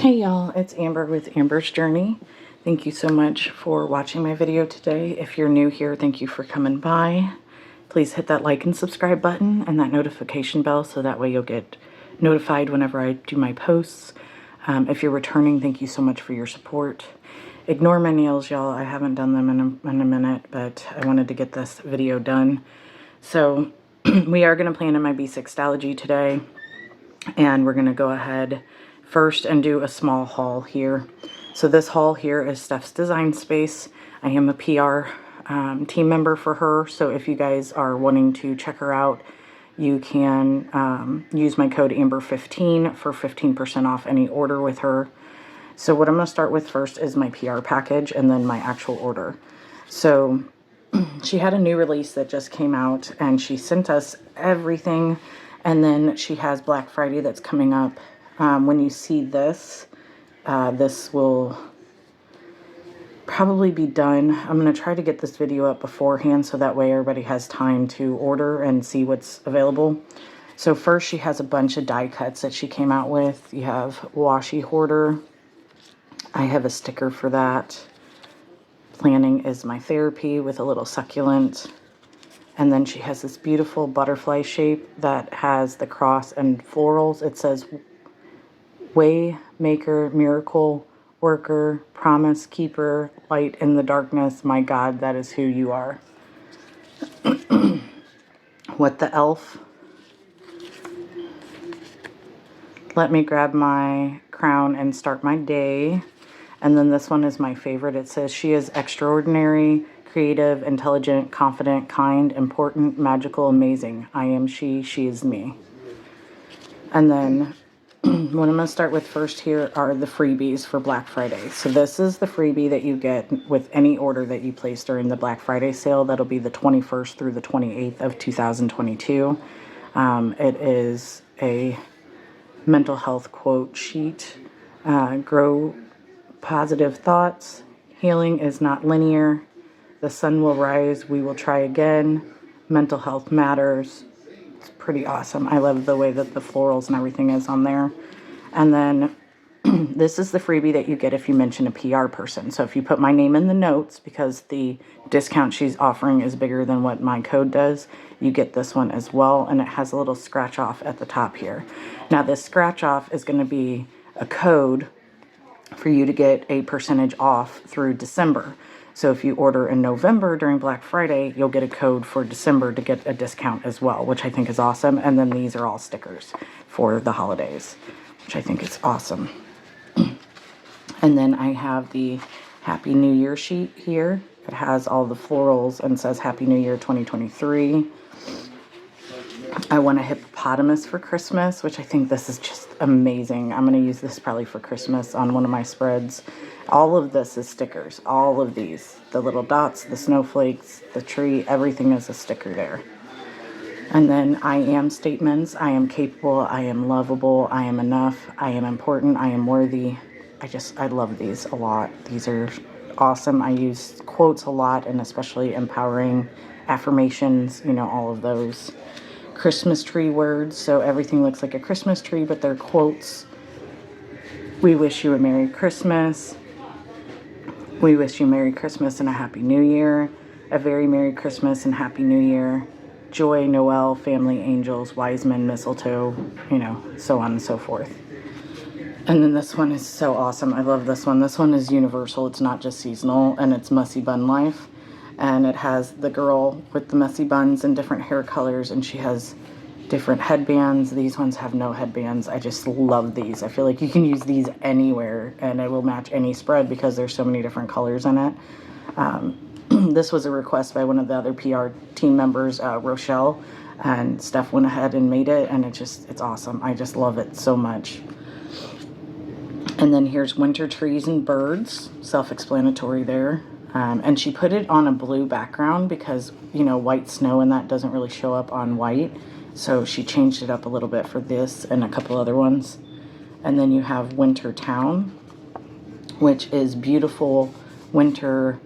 Hey y'all, it's Amber with Amber's Journey. Thank you so much for watching my video today. If you're new here, thank you for coming by. Please hit that like and subscribe button and that notification bell so that way you'll get notified whenever I do my posts. If you're returning, thank you so much for your support. Ignore my nails, y'all. I haven't done them in a minute, but I wanted to get this video done. So we are going to plan in my B6 Stalogy today, and we're going to go ahead first and do a small haul here. So this haul here is Steph's design space. I am a PR team member for her, so if you guys are wanting to check her out, you can use my code AMBER15 for 15% off any order with her. So what I'm going to start with first is my PR package and then my actual order. So she had a new release that just came out and she sent us everything, and then she has Black Friday that's coming up. When you see this, this will probably be done. I'm going to try to get this video up beforehand so that way everybody has time to order and see what's available. So first she has a bunch of die cuts that she came out with. You have washi hoarder. I have a sticker for that. Planning is my therapy with a little succulent. And then she has this beautiful butterfly shape that has the cross and florals. It says way maker, miracle worker, promise keeper, light in the darkness, my God, that is who you are. What the elf. Let me grab my crown and start my day. And then this one is my favorite. It says she is extraordinary, creative, intelligent, confident, kind, important, magical, amazing. I am she is me. And then what I'm going to start with first here are the freebies for Black Friday. So this is the freebie that you get with any order that you place during the Black Friday sale. That'll be the 21st through the 28th of 2022. It is a mental health quote sheet. Grow positive thoughts. Healing is not linear. The sun will rise. We will try again. Mental health matters. Pretty awesome. I love the way that the florals and everything is on there. And then this is the freebie that you get if you mention a PR person. So if you put my name in the notes, because the discount she's offering is bigger than what my code does, you get this one as well. And it has a little scratch off at the top here. Now this scratch off is going to be a code for you to get a percentage off through December. So if you order in November during Black Friday, you'll get a code for December to get a discount as well, which I think is awesome. And then these are all stickers for the holidays, which I think is awesome. And then I have the Happy New Year sheet here. It has all the florals and says Happy New Year 2023. I want a hippopotamus for Christmas, which I think this is just amazing. I'm going to use this probably for Christmas on one of my spreads. All of this is stickers. All of these. The little dots, the snowflakes, the tree, everything is a sticker there. And then I am statements. I am capable. I am lovable. I am enough. I am important. I am worthy. I love these a lot. These are awesome. I use quotes a lot, and especially empowering affirmations, you know, all of those. Christmas tree words, so everything looks like a Christmas tree, but they're quotes. We wish you a Merry Christmas. We wish you Merry Christmas and a Happy New Year. A very Merry Christmas and Happy New Year. Joy, Noel, family, angels, wise men, mistletoe, you know, so on and so forth. And then this one is so awesome. I love this one. This one is universal. It's not just seasonal, and it's Messy Bun Life. And it has the girl with the messy buns and different hair colors, and she has different headbands. These ones have no headbands. I just love these. I feel like you can use these anywhere and it will match any spread because there's so many different colors in it. This was a request by one of the other PR team members, Rochelle, and Steph went ahead and made it, and it's awesome. I just love it so much. And then here's winter trees and birds, self-explanatory there. And she put it on a blue background because, you know, white snow and that doesn't really show up on white. So she changed it up a little bit for this and a couple other ones. And then you have Winter Town, which is beautiful winter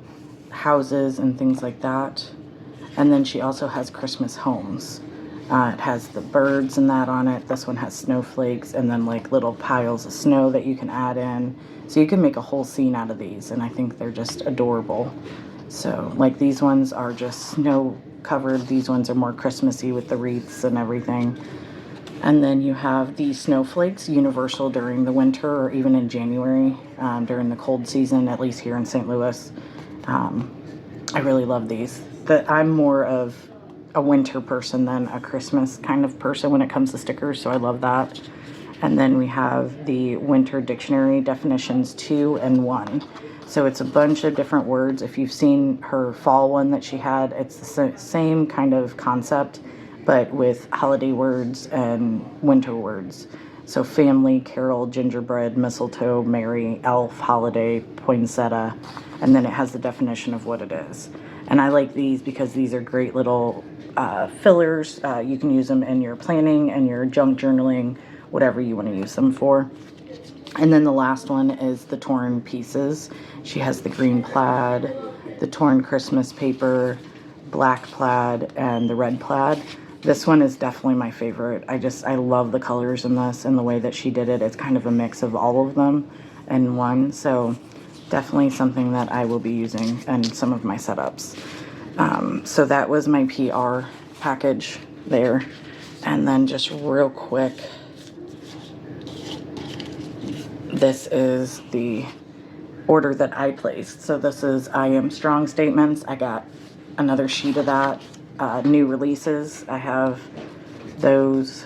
houses and things like that. And then she also has Christmas homes. It has the birds and that on it. This one has snowflakes and then like little piles of snow that you can add in. So you can make a whole scene out of these, and I think they're just adorable. So like these ones are just snow covered. These ones are more Christmassy with the wreaths and everything. And then you have the snowflakes, universal during the winter or even in January, during the cold season, at least here in St. Louis. I really love these. I'm more of a winter person than a Christmas kind of person when it comes to stickers, so I love that. And then we have the Winter Dictionary definitions 2 and 1. So it's a bunch of different words. If you've seen her fall one that she had, it's the same kind of concept, but with holiday words and winter words. So family, carol, gingerbread, mistletoe, merry, elf, holiday, poinsettia, and then it has the definition of what it is. And I like these because these are great little fillers. You can use them in your planning and your junk journaling, whatever you want to use them for. And then the last one is the torn pieces. She has the green plaid, the torn Christmas paper, black plaid, and the red plaid. This one is definitely my favorite. I love the colors in this and the way that she did it. It's kind of a mix of all of them in one. So definitely something that I will be using in some of my setups. So that was my PR package there. And then just real quick, this is the order that I placed. So this is I Am Strong statements. I got another sheet of that. New releases. I have those.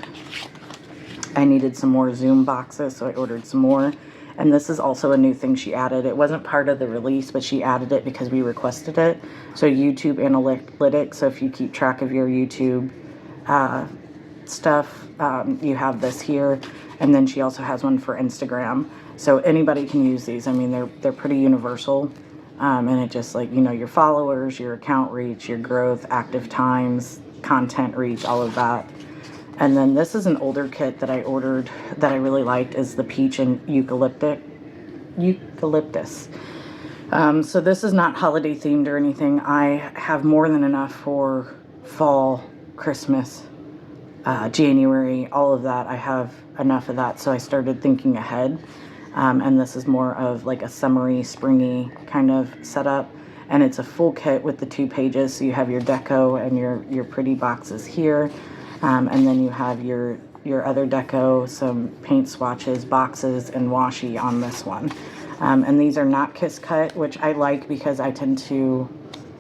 I needed some more Zoom boxes, so I ordered some more. And this is also a new thing she added. It wasn't part of the release, but she added it because we requested it. So YouTube Analytics. So if you keep track of your YouTube stuff, you have this here. And then she also has one for Instagram. So anybody can use these. I mean, they're pretty universal. And it just like, your followers, your account reach, your growth, active times, content reach, all of that. And then this is an older kit that I ordered that I really liked, is the peach and eucalyptus. So this is not holiday themed or anything. I have more than enough for fall, Christmas, January, all of that. I have enough of that. So I started thinking ahead. And this is more of like a summery, springy kind of setup. And it's a full kit with the 2 pages. So you have your deco and your pretty boxes here. And then you have your other deco, some paint swatches, boxes, and washi on this one. And these are not Kiss Cut, which I like because I tend to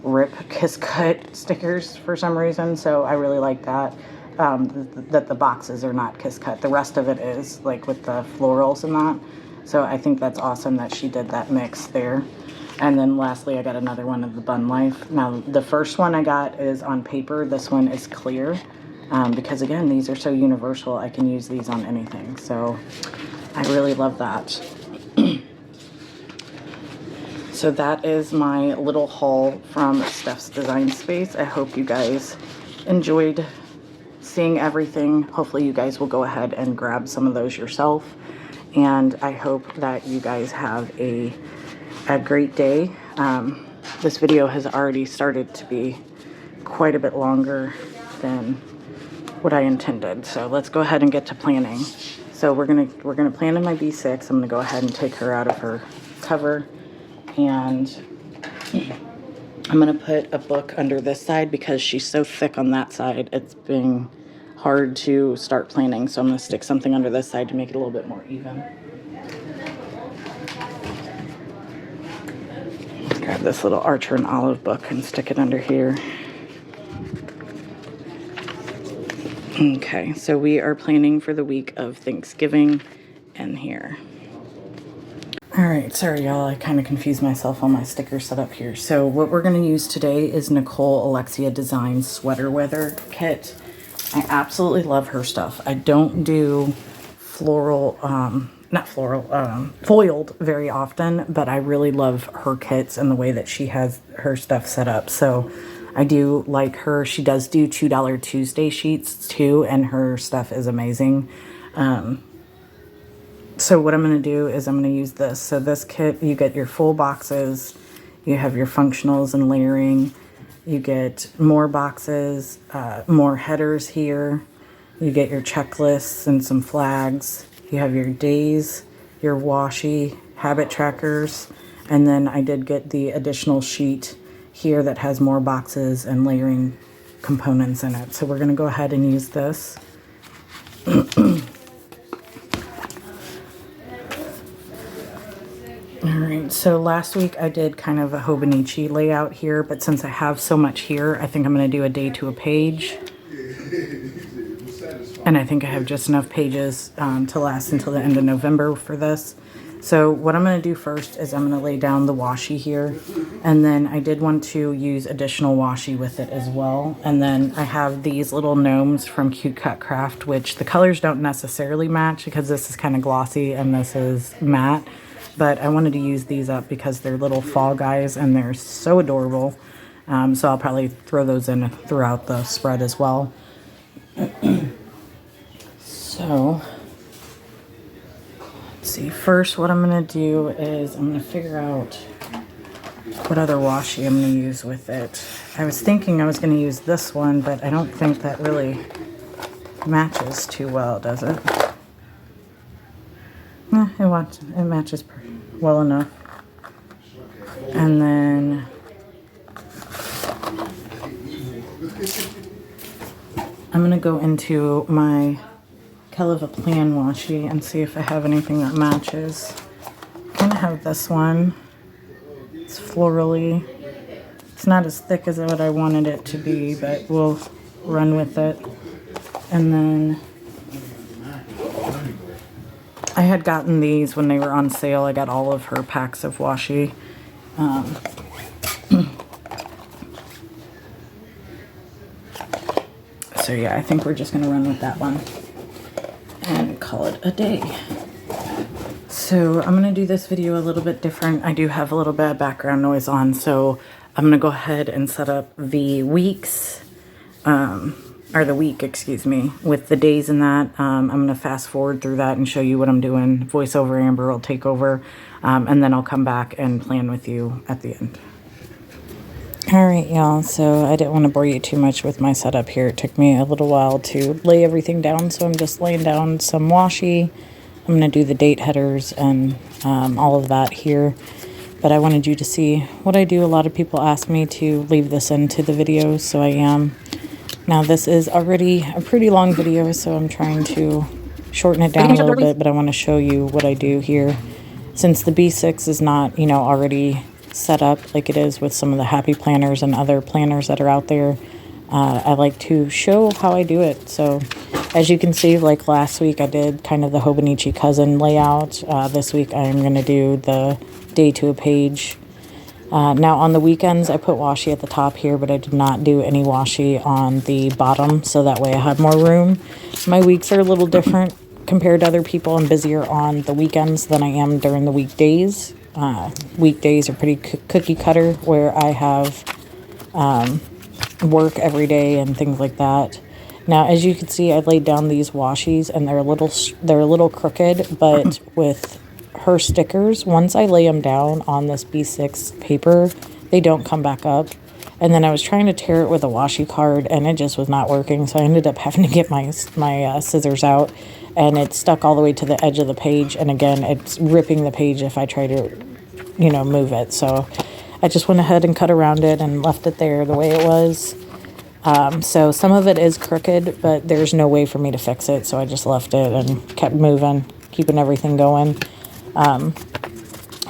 rip Kiss Cut stickers for some reason. So I really like that. That the boxes are not Kiss Cut. The rest of it is, like with the florals and that. So I think that's awesome that she did that mix there. And then lastly, I got another one of the Bun Life. Now, the first one I got is on paper. This one is clear. Because again, these are so universal. I can use these on anything. So I really love that. So that is my little haul from Steph's Design Space. I hope you guys enjoyed seeing everything. Hopefully you guys will go ahead and grab some of those yourself. And I hope that you guys have a great day. This video has already started to be quite a bit longer than what I intended. So let's go ahead and get to planning. So we're gonna plan in my B6. I'm gonna go ahead and take her out of her cover, and I'm gonna put a book under this side because she's so thick on that side. It's been hard to start planning, so I'm gonna stick something under this side to make it a little bit more even. Grab this little Archer and Olive book and stick it under here. Okay, so we are planning for the week of Thanksgiving in here. All right, sorry y'all, I kind of confused myself on my sticker setup here. So what we're going to use today is Nicole Alexia Designs Sweater Weather Kit. I absolutely love her stuff. I don't do floral, foiled very often, but I really love her kits and the way that she has her stuff set up. So I do like her. She does do $2 Tuesday sheets too, and her stuff is amazing. So what I'm going to do is I'm going to use this. So this kit, you get your full boxes, you have your functionals and layering, You get more boxes, more headers here. You get your checklists and some flags. You have your days, your washi, habit trackers, and then I did get the additional sheet here that has more boxes and layering components in it. So we're going to go ahead and use this. Alright, so last week I did kind of a Hobonichi layout here, but since I have so much here, I think I'm going to do a day to a page. And I think I have just enough pages to last until the end of November for this. So what I'm going to do first is I'm going to lay down the washi here. And then I did want to use additional washi with it as well. And then I have these little gnomes from Cute Cut Craft, which the colors don't necessarily match because this is kind of glossy and this is matte. But I wanted to use these up because they're little fall guys and they're so adorable. So I'll probably throw those in throughout the spread as well. So, let's see. First, what I'm going to do is I'm going to figure out what other washi I'm going to use with it. I was thinking I was going to use this one, but I don't think that really matches too well, does it? Yeah, it matches well enough. And then I'm going to go into my Kaale Plan washi and see if I have anything that matches. I'm going to have this one. It's florally. It's not as thick as what I wanted it to be, but we'll run with it. And then I had gotten these when they were on sale. I got all of her packs of washi. So yeah, I think we're just going to run with that one and call it a day. So I'm going to do this video a little bit different. I do have a little bit of background noise on, so I'm going to go ahead and set up the weeks, or the week, excuse me, with the days in that. I'm going to fast forward through that and show you what I'm doing. Voiceover Amber will take over, and then I'll come back and plan with you at the end. Alright, y'all, so I didn't want to bore you too much with my setup here. It took me a little while to lay everything down, so I'm just laying down some washi. I'm going to do the date headers and all of that here. But I wanted you to see what I do. A lot of people ask me to leave this into the video, so I am. Now, this is already a pretty long video, so I'm trying to shorten it down a little bit, but I want to show you what I do here. Since the B6 is not, you know, already set up like it is with some of the happy planners and other planners that are out there, I like to show how I do it. So as you can see, like last week I did kind of the Hobonichi cousin layout. This week I am going to do the day to a page. Now on the weekends I put washi at the top here, but I did not do any washi on the bottom, so that way I have more room. My weeks are a little different compared to other people. I'm busier on the weekends than I am during the weekdays. Weekdays are pretty cookie cutter, where I have work every day and things like that. Now, as you can see, I laid down these washis, and they're a little crooked, but with her stickers, once I lay them down on this B6 paper, they don't come back up. And then I was trying to tear it with a washi card, and it just was not working, so I ended up having to get my scissors out, and it stuck all the way to the edge of the page, and again, it's ripping the page if I try to, you know, move it. So I just went ahead and cut around it and left it there the way it was. So some of it is crooked, but there's no way for me to fix it, so I just left it and kept moving, keeping everything going.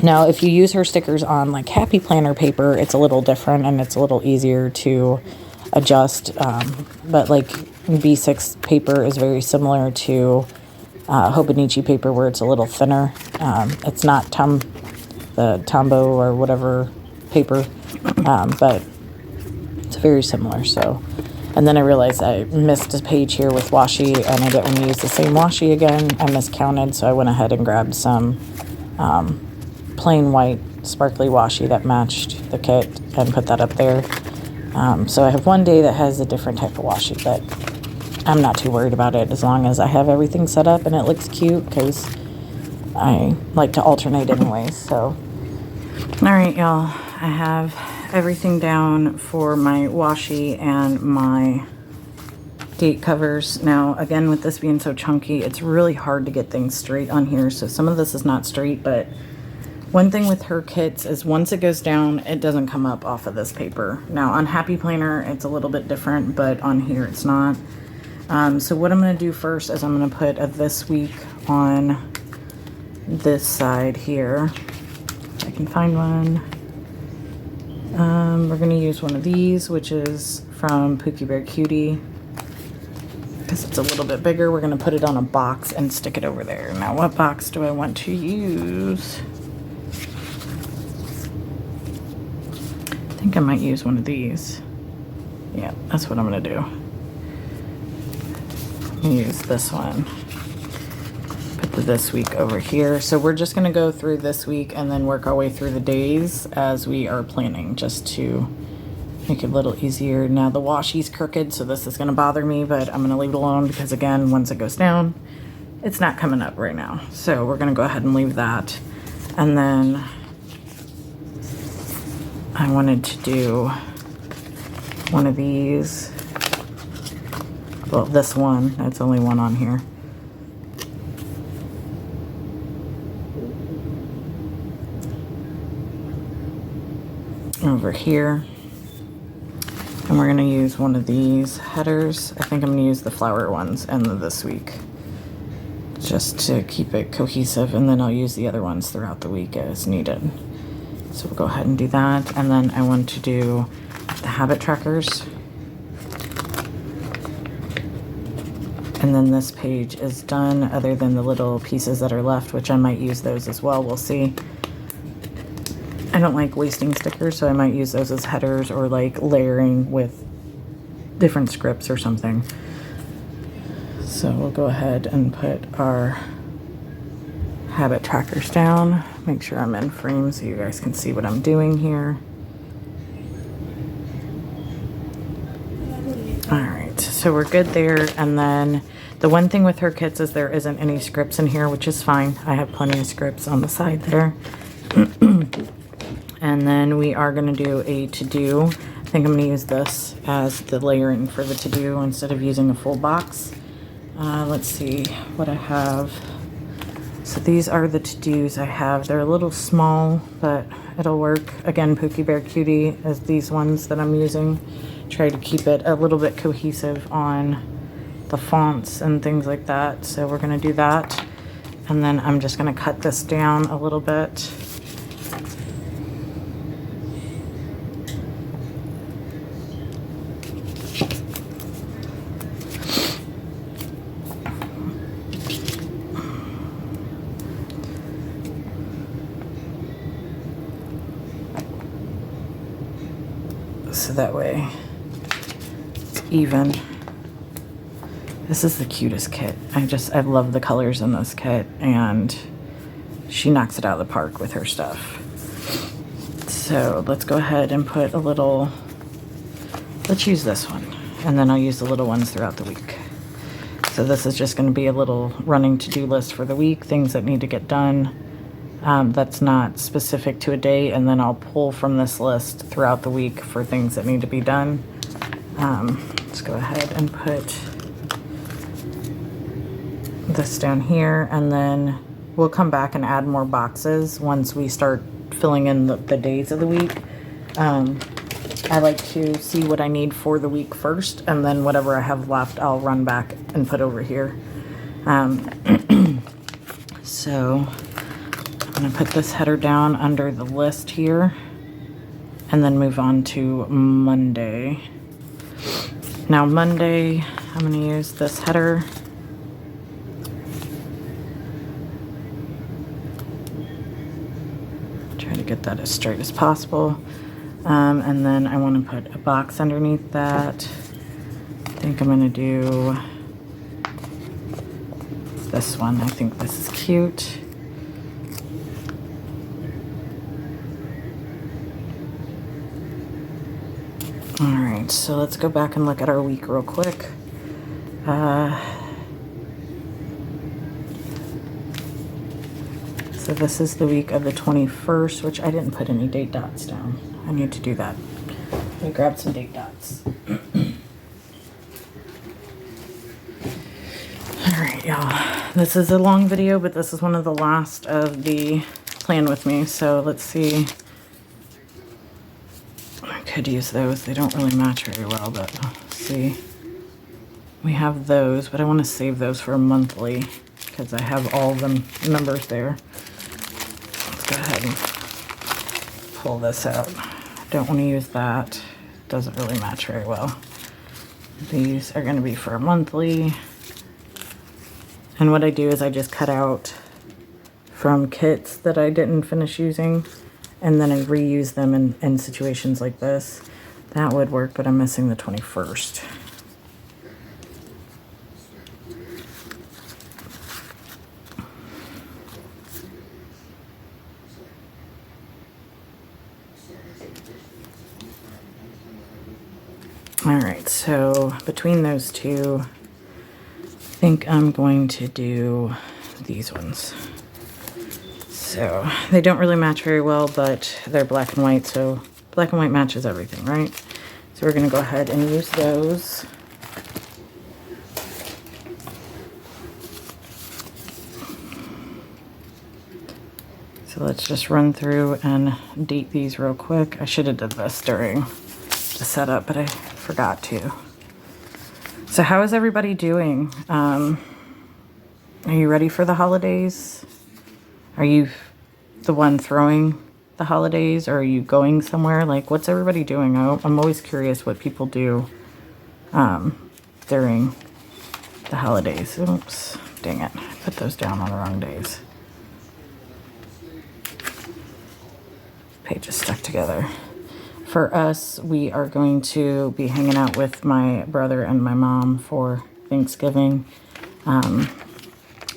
Now, if you use her stickers on like Happy Planner paper, it's a little different and it's a little easier to adjust. But like B6 paper is very similar to Hobonichi paper, where it's a little thinner. It's not the Tombow or whatever paper, but it's very similar. So, and then I realized I missed a page here with washi, and I didn't want to use the same washi again. I miscounted, so I went ahead and grabbed some plain white sparkly washi that matched the kit and put that up there. So I have one day that has a different type of washi, but I'm not too worried about it as long as I have everything set up and it looks cute, because I like to alternate anyways. So, all right, y'all, I have everything down for my washi and my gate covers. Now, again, with this being so chunky, it's really hard to get things straight on here. So some of this is not straight, but one thing with her kits is once it goes down, it doesn't come up off of this paper. Now on Happy Planner, it's a little bit different, but on here it's not. So what I'm going to do first is I'm going to put a this week on this side here. If I can find one. We're going to use one of these, which is from Pookie Bear Cutie. Because it's a little bit bigger, we're going to put it on a box and stick it over there. Now, what box do I want to use? I think I might use one of these. Yeah, that's what I'm going to do. Use this one. Put the this week over here. So we're just going to go through this week and then work our way through the days as we are planning, just to make it a little easier. Now the washi's crooked, so this is going to bother me, but I'm going to leave it alone because, again, once it goes down, it's not coming up right now. So we're going to go ahead and leave that. And then I wanted to do one of these. Well, this one. That's only one on here. Over here. And we're going to use one of these headers. I think I'm going to use the flower ones and the this week, just to keep it cohesive, and then I'll use the other ones throughout the week as needed. So we'll go ahead and do that. And then I want to do the habit trackers. And then this page is done, other than the little pieces that are left, which I might use those as well. We'll see. I don't like wasting stickers, so I might use those as headers or like layering with different scripts or something. So we'll go ahead and put our habit trackers down. Make sure I'm in frame so you guys can see what I'm doing here. All right, so we're good there. And then the one thing with her kits is there isn't any scripts in here, which is fine. I have plenty of scripts on the side there. And then we are going to do a to-do. I think I'm going to use this as the layering for the to-do instead of using a full box. Let's see what I have. So these are the to-dos I have. They're a little small, but it'll work. Again, Pookie Bear Cutie is these ones that I'm using. Try to keep it a little bit cohesive on the fonts and things like that. So we're going to do that. And then I'm just going to cut this down a little bit. So that way it's even. This is the cutest kit. I love the colors in this kit, and she knocks it out of the park with her stuff. So let's go ahead and put a little, let's use this one, and then I'll use the little ones throughout the week. So this is just going to be a little running to-do list for the week, things that need to get done. That's not specific to a day, and then I'll pull from this list throughout the week for things that need to be done. Let's go ahead and put this down here, and then we'll come back and add more boxes once we start filling in the days of the week. I like to see what I need for the week first, and then whatever I have left I'll run back and put over here. So I'm going to put this header down under the list here and then move on to Monday. Now Monday, I'm going to use this header. Try to get that as straight as possible. And then I want to put a box underneath that. I think I'm going to do this one. I think this is cute. Alright, so let's go back and look at our week real quick. So this is the week of the 21st, which I didn't put any date dots down. I I need to do that. Let me grab some date dots. Alright, y'all. This is a long video, but this is one of the last of the plan with me. So let's see. I could use those. They don't really match very well, but let's see. We have those, but I want to save those for a monthly because I have all the numbers there. Let's go ahead and pull this out. I don't want to use that. It doesn't really match very well. These are going to be for a monthly. And what I do is I just cut out from kits that I didn't finish using, and then I reuse them in situations like this. That would work, but I'm missing the 21st. All right, so between those two, I think I'm going to do these ones. So they don't really match very well, but they're black and white, so black and white matches everything, right? So we're gonna go ahead and use those. So let's just run through and date these real quick. I should have done this during the setup, but I forgot to. So how is everybody doing? Are you ready for the holidays? Are you the one throwing the holidays, or are you going somewhere? Like, what's everybody doing? I'm always curious what people do during the holidays. Oops, dang it. I put those down on the wrong days. Pages stuck together. For us, we are going to be hanging out with my brother and my mom for Thanksgiving.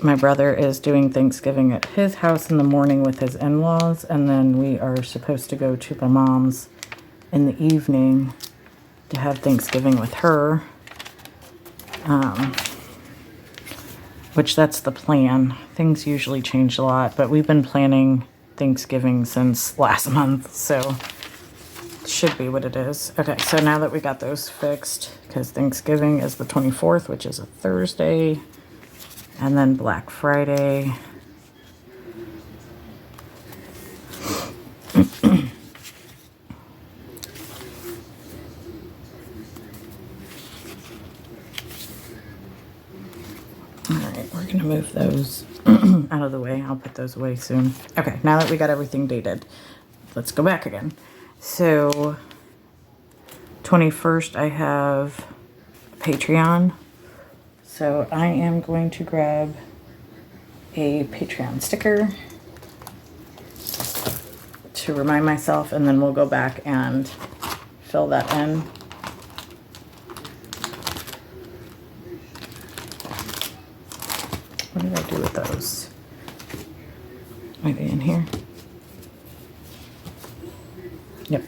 My brother is doing Thanksgiving at his house in the morning with his in-laws, and then we are supposed to go to my mom's in the evening to have Thanksgiving with her. Which that's the plan. Things usually change a lot, but we've been planning Thanksgiving since last month, so should be what it is. Okay, so now that we got those fixed, because Thanksgiving is the 24th, which is a Thursday, and then Black Friday. Alright, we're going to move those out of the way. I'll put those away soon. Okay, now that we got everything dated, let's go back again. So, 21st I have Patreon. So I am going to grab a Patreon sticker to remind myself, and then we'll go back and fill that in. What did I do with those? Are they in here? Yep.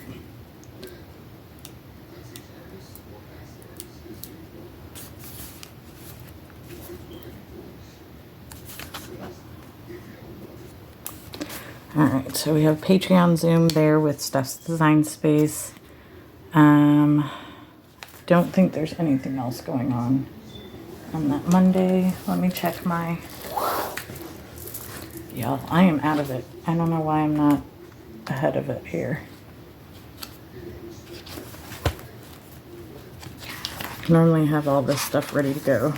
Alright, so we have Patreon Zoom there with Steph's Design Space. Don't think there's anything else going on that Monday. Let me check my... Yeah, I am out of it. I don't know why I'm not ahead of it here. Normally have all this stuff ready to go.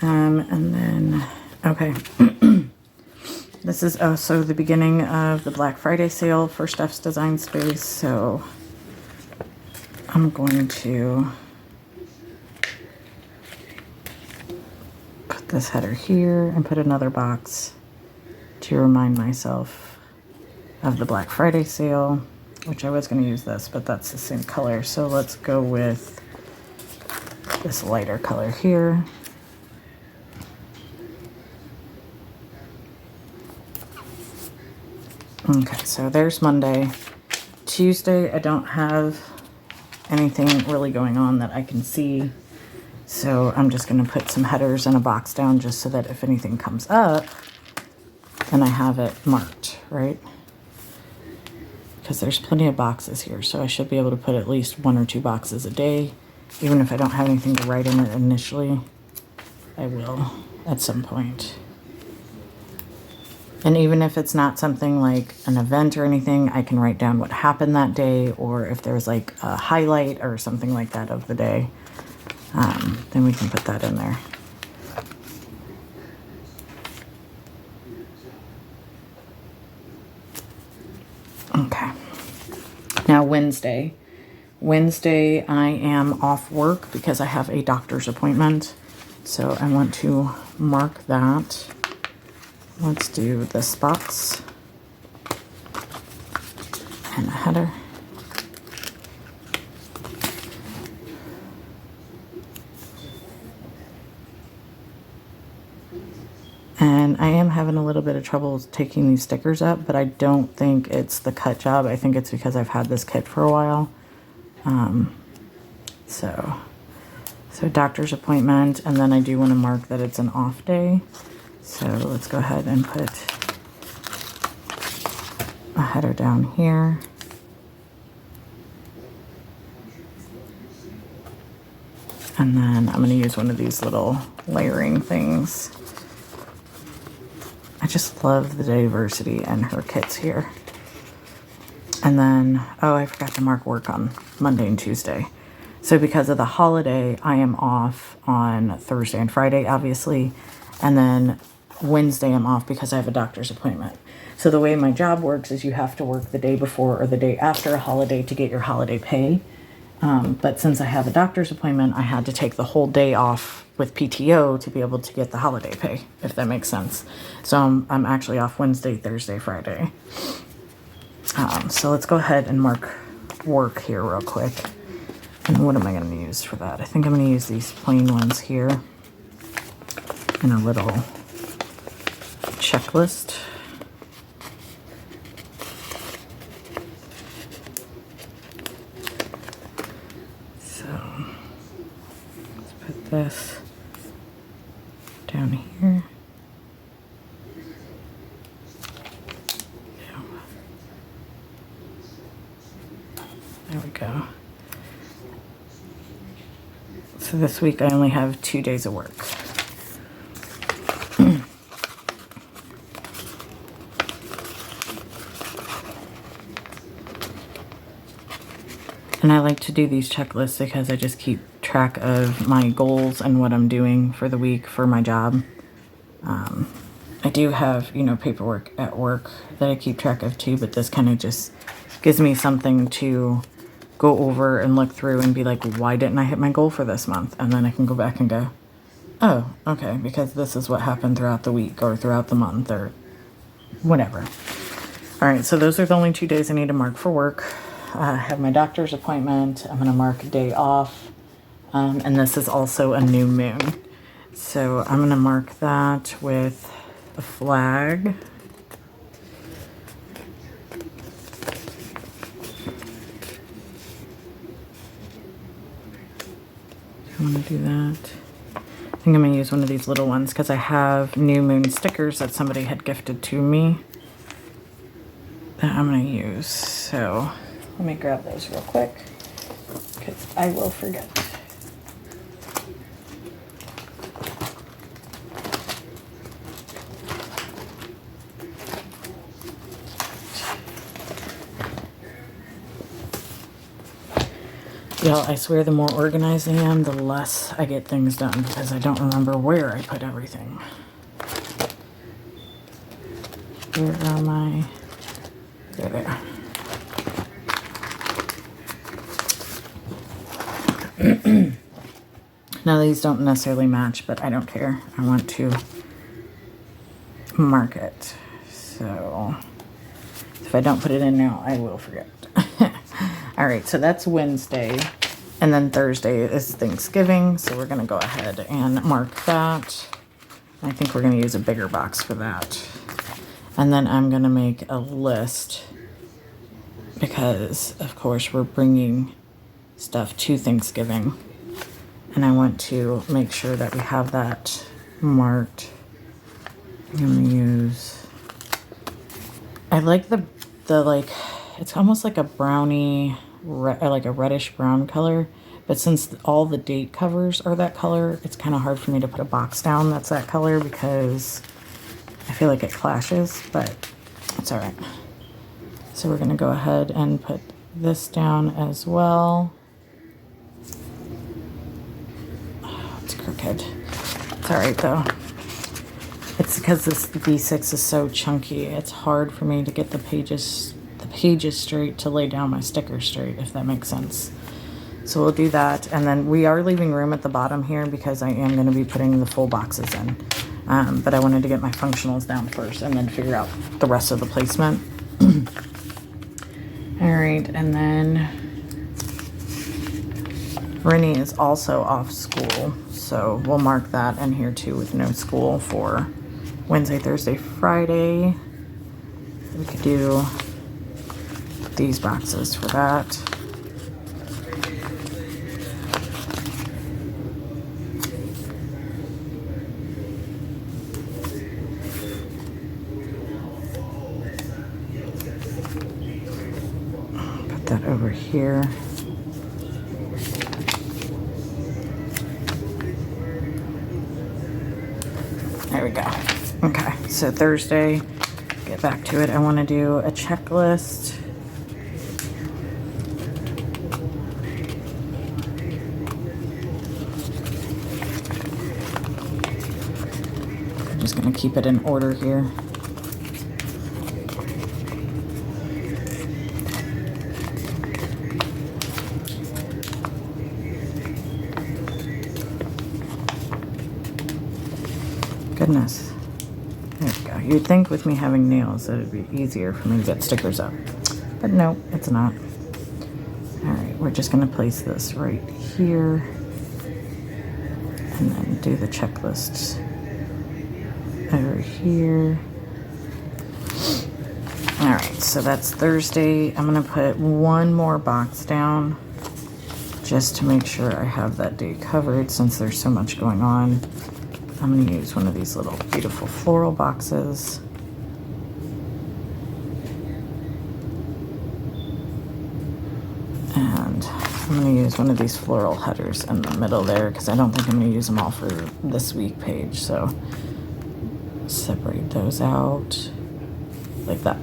And then, okay. This is also the beginning of the Black Friday sale for Steph's Design Space, so I'm going to put this header here and put another box to remind myself of the Black Friday sale, which I was going to use this, but that's the same color. So let's go with this lighter color here. Okay, so there's Monday. Tuesday, I don't have anything really going on that I can see. So I'm just going to put some headers in a box down just so that if anything comes up, then I have it marked, right? because there's plenty of boxes here, so I should be able to put at least 1 or 2 boxes a day. Even if I don't have anything to write in it initially, I will at some point. And even if it's not something like an event or anything, I can write down what happened that day, or if there's like a highlight or something like that of the day, then we can put that in there. Okay. Now Wednesday. Wednesday I am off work because I have a doctor's appointment. So I want to mark that. Let's do the spots and a header. And I am having a little bit of trouble taking these stickers up, but I don't think it's the cut job. I think it's because I've had this kit for a while. So doctor's appointment, and then I do want to mark that it's an off day. So let's go ahead and put a header down here. And then I'm going to use one of these little layering things. I just love the diversity in her kits here. And then, oh, I forgot to mark work on Monday and Tuesday. So because of the holiday, I am off on Thursday and Friday, obviously. And then Wednesday I'm off because I have a doctor's appointment. So the way my job works is you have to work the day before or the day after a holiday to get your holiday pay. But since I have a doctor's appointment, I had to take the whole day off with PTO to be able to get the holiday pay, if that makes sense. So I'm actually off Wednesday, Thursday, Friday. So let's go ahead and mark work here real quick. And what am I going to use for that? I think I'm going to use these plain ones here in a little checklist. So let's put this down here. There we go. So this week I only have 2 days of work. And I like to do these checklists because I just keep track of my goals and what I'm doing for the week for my job. I do have, paperwork at work that I keep track of too, but this kind of just gives me something to go over and look through and be like, why didn't I hit my goal for this month? And then I can go back and go, oh, okay, because this is what happened throughout the week or throughout the month or whatever. All right, so those are the only 2 days I need to mark for work. I have my doctor's appointment. I'm going to mark a day off. And this is also a new moon. So I'm going to mark that with a flag. I'm going to do that. I think I'm going to use one of these little ones because I have new moon stickers that somebody had gifted to me that I'm going to use. So let me grab those real quick because I will forget. Y'all, I swear the more organized I am, the less I get things done because I don't remember where I put everything. Where are my... There. Now these don't necessarily match, but I don't care. I want to mark it. So if I don't put it in now, I will forget. All right, so that's Wednesday. And then Thursday is Thanksgiving. So we're going to go ahead and mark that. I think we're going to use a bigger box for that. And then I'm going to make a list because, of course, we're bringing stuff to Thanksgiving. And I want to make sure that we have that marked. I'm going to use... I like the like... it's almost like a brownie, like a reddish brown color. But since all the date covers are that color, it's kind of hard for me to put a box down that's that color because I feel like it clashes, but it's all right. So we're gonna go ahead and put this down as well. Oh, it's crooked. It's all right though. It's because this B6 is so chunky. It's hard for me to get the pages straight to lay down my stickers straight, if that makes sense. So we'll do that, and then we are leaving room at the bottom here because I am going to be putting the full boxes in. But I wanted to get my functionals down first and then figure out the rest of the placement. All right, and then Rennie is also off school, so we'll mark that in here too with no school for Wednesday, Thursday, Friday. We could do these boxes for that. That over here. There we go. Okay, so Thursday, get back to it. I want to do a checklist. I'm just going to keep it in order here. Goodness. There we go. You'd think with me having nails that it'd be easier for me to get stickers up. But no, it's not. Alright, we're just going to place this right here. And then do the checklists over here. Alright, so that's Thursday. I'm going to put one more box down just to make sure I have that day covered since there's so much going on. I'm going to use one of these little beautiful floral boxes. And I'm going to use one of these floral headers in the middle there because I don't think I'm going to use them all for this week page. So separate those out like that.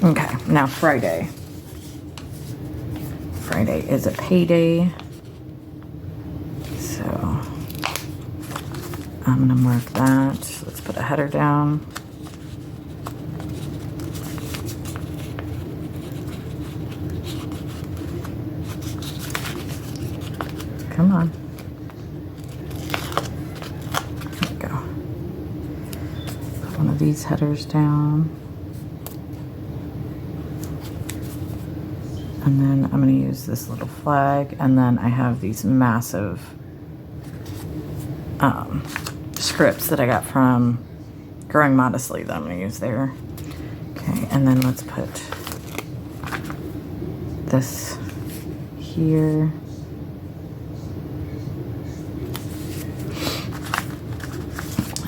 Okay, now Friday. Friday is a payday. So I'm going to mark that. Let's put a header down. Come on. There we go. Put one of these headers down. And then I'm going to use this little flag. And then I have these massive scripts that I got from Growing Modestly that I'm going to use there. Okay, and then let's put this here.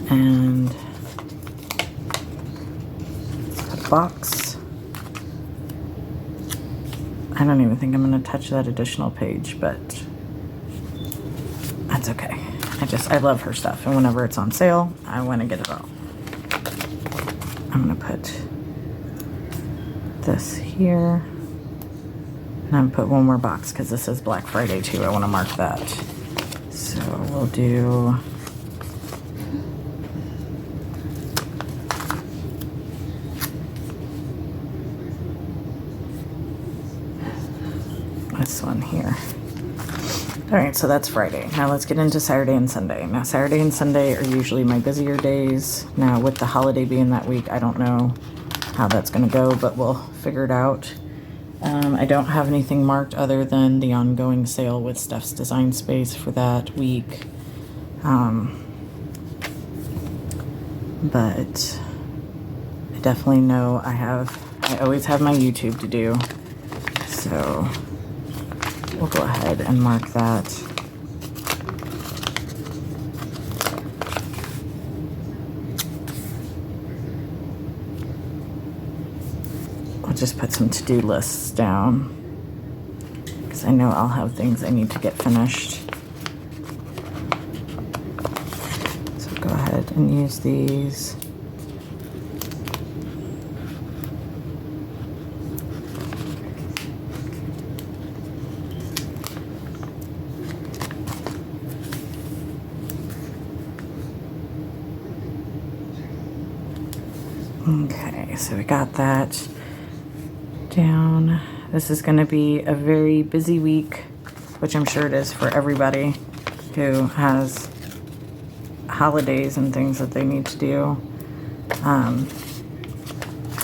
And let's put a box. I don't even think I'm going to touch that additional page, but that's okay. I love her stuff, and whenever it's on sale, I want to get it all. I'm going to put this here, and I'm going to put one more box because this is Black Friday too. I want to mark that. So we'll do this one here. All right, so that's Friday. Now let's get into Saturday and Sunday. Now Saturday and Sunday are usually my busier days. Now with the holiday being that week, I don't know how that's gonna go, but we'll figure it out. I don't have anything marked other than the ongoing sale with Steph's Design Space for that week. But I definitely know I always have my YouTube to do. So we'll go ahead and mark that. We'll just put some to-do lists down because I know I'll have things I need to get finished. So go ahead and use these. Okay, so we got that down. This is going to be a very busy week, which I'm sure it is for everybody who has holidays and things that they need to do.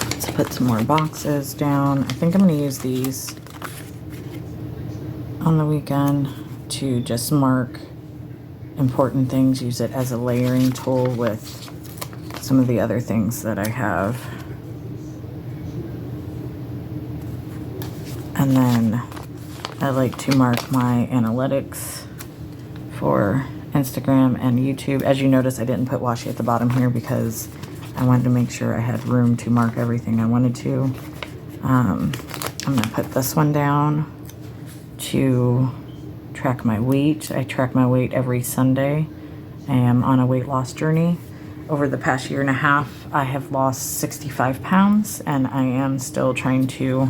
Let's put some more boxes down. I think I'm going to use these on the weekend to just mark important things, use it as a layering tool with some of the other things that I have. And then I like to mark my analytics for Instagram and YouTube. As you notice, I didn't put washi at the bottom here because I wanted to make sure I had room to mark everything I wanted to. I'm gonna put this one down to track my weight. I track my weight every Sunday. I am on a weight loss journey. Over the past year and a half, I have lost 65 pounds, and I am still trying to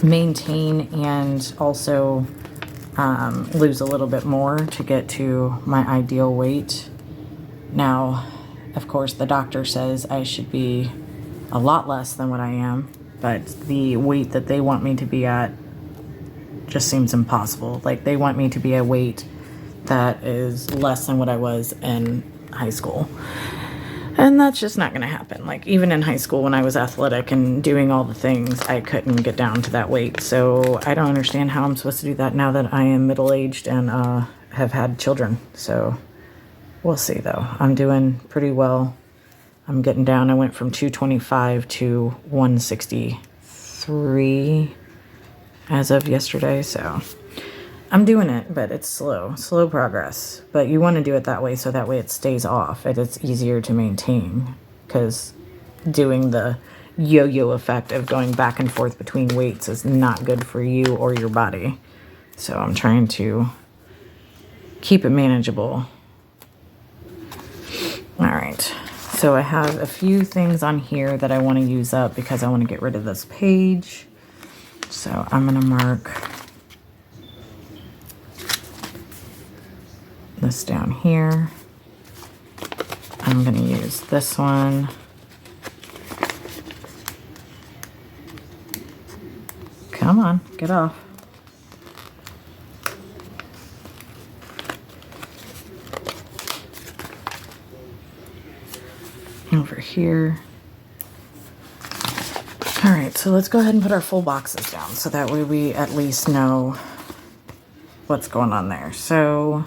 maintain and also lose a little bit more to get to my ideal weight. Now, of course, the doctor says I should be a lot less than what I am, but the weight that they want me to be at just seems impossible. Like, they want me to be a weight that is less than what I was in high school. And that's just not going to happen. Like, even in high school when I was athletic and doing all the things, I couldn't get down to that weight. So I don't understand how I'm supposed to do that now that I am middle-aged and have had children. So we'll see, though. I'm doing pretty well. I'm getting down. I went from 225 to 163 as of yesterday, so I'm doing it, but it's slow progress. But you want to do it that way so that way it stays off and it's easier to maintain, because doing the yo-yo effect of going back and forth between weights is not good for you or your body. So I'm trying to keep it manageable. All right, so I have a few things on here that I want to use up because I want to get rid of this page. So I'm going to mark this down here. I'm going to use this one. Come on, get off. Over here. All right, so let's go ahead and put our full boxes down so that way we at least know what's going on there. So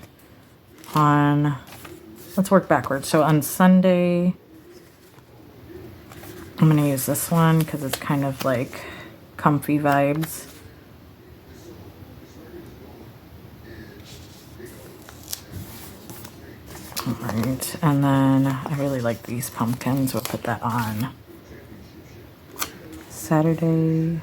let's work backwards. So on Sunday, I'm going to use this one because it's kind of like comfy vibes. All right, and then I really like these pumpkins. We'll put that on Saturday.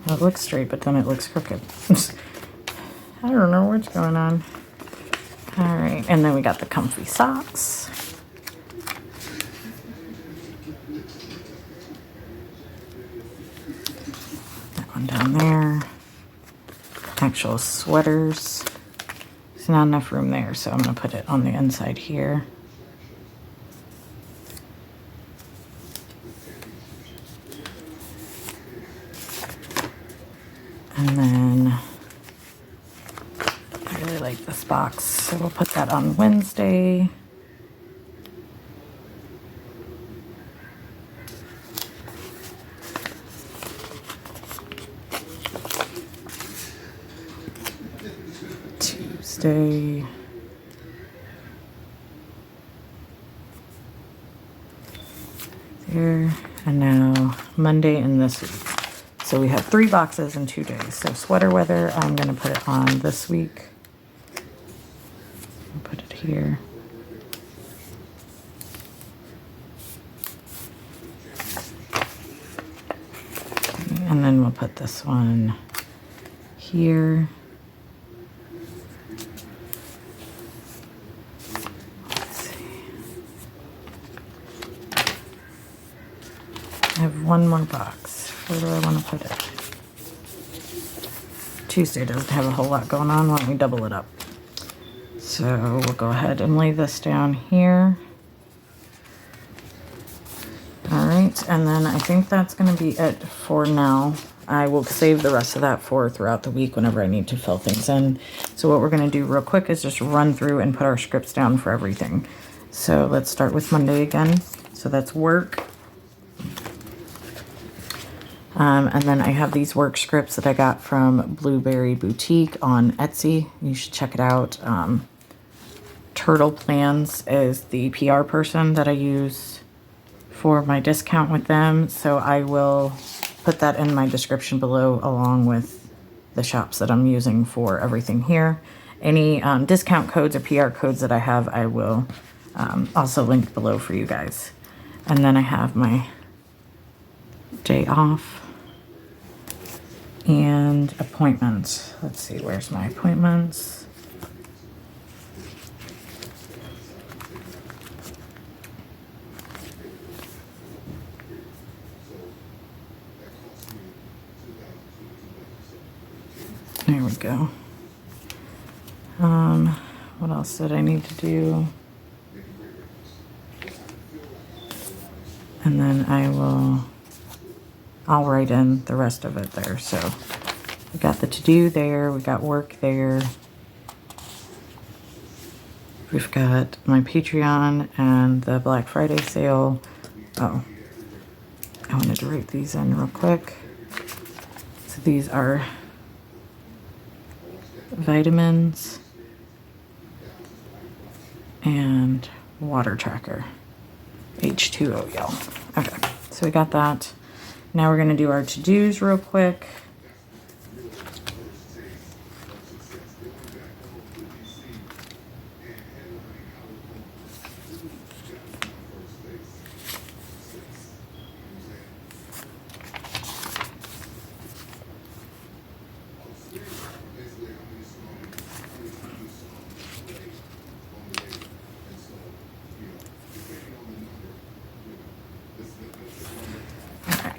It looks straight, but then it looks crooked. I don't know what's going on. All right, and then we got the comfy socks. That one down there. Actual sweaters. There's not enough room there, so I'm going to put it on the inside here. And then I really like this box, so we'll put that on Wednesday. Tuesday. There. And now Monday and this week. So we have 3 boxes in 2 days. So sweater weather, I'm going to put it on this week. here. And then we'll put this one here. Let's see. I have one more box. Where do I want to put it? Tuesday doesn't have a whole lot going on. Why don't we double it up? So we'll go ahead and lay this down here. All right, and then I think that's going to be it for now. I will save the rest of that for throughout the week whenever I need to fill things in. So what we're going to do real quick is just run through and put our scripts down for everything. So let's start with Monday again. So that's work. And then I have these work scripts that I got from Blueberry Boutique on Etsy. You should check it out. Turtle Plans is the PR person that I use for my discount with them. So I will put that in my description below along with the shops that I'm using for everything here. Any discount codes or PR codes that I have, I will also link below for you guys. And then I have my day off. And appointments. Let's see, where's my appointments? There we go. What else did I need to do? And then I'll write in the rest of it there. So we got the to-do there. We got work there. We've got my Patreon and the Black Friday sale. Oh, I wanted to write these in real quick. So these are vitamins and water tracker. H2O, y'all. Okay, so we got that. Now we're going to do our to-dos real quick.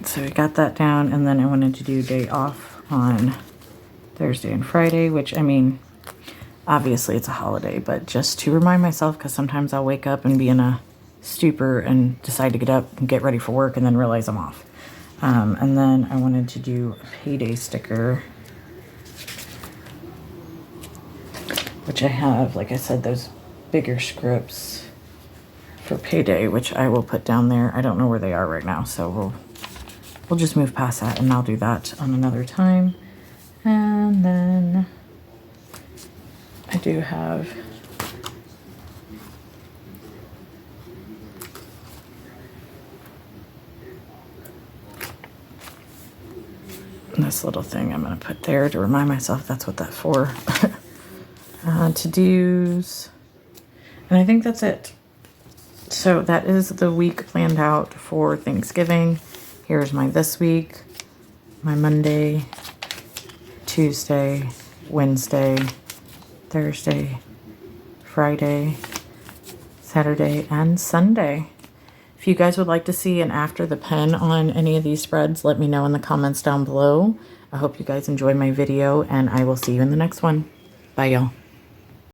So we got that down, and then I wanted to do day off on Thursday and Friday, which, I mean, obviously it's a holiday, but just to remind myself, because sometimes I'll wake up and be in a stupor and decide to get up and get ready for work and then realize I'm off. And then I wanted to do a payday sticker, which I have, like I said, those bigger scripts for payday, which I will put down there. I don't know where they are right now, so we'll just move past that, and I'll do that on another time. And then I do have this little thing I'm going to put there to remind myself that's what that's for. To-dos. And I think that's it. So that is the week planned out for Thanksgiving. Here's my this week, my Monday, Tuesday, Wednesday, Thursday, Friday, Saturday, and Sunday. If you guys would like to see an after the pen on any of these spreads, let me know in the comments down below. I hope you guys enjoy my video, and I will see you in the next one. Bye, y'all.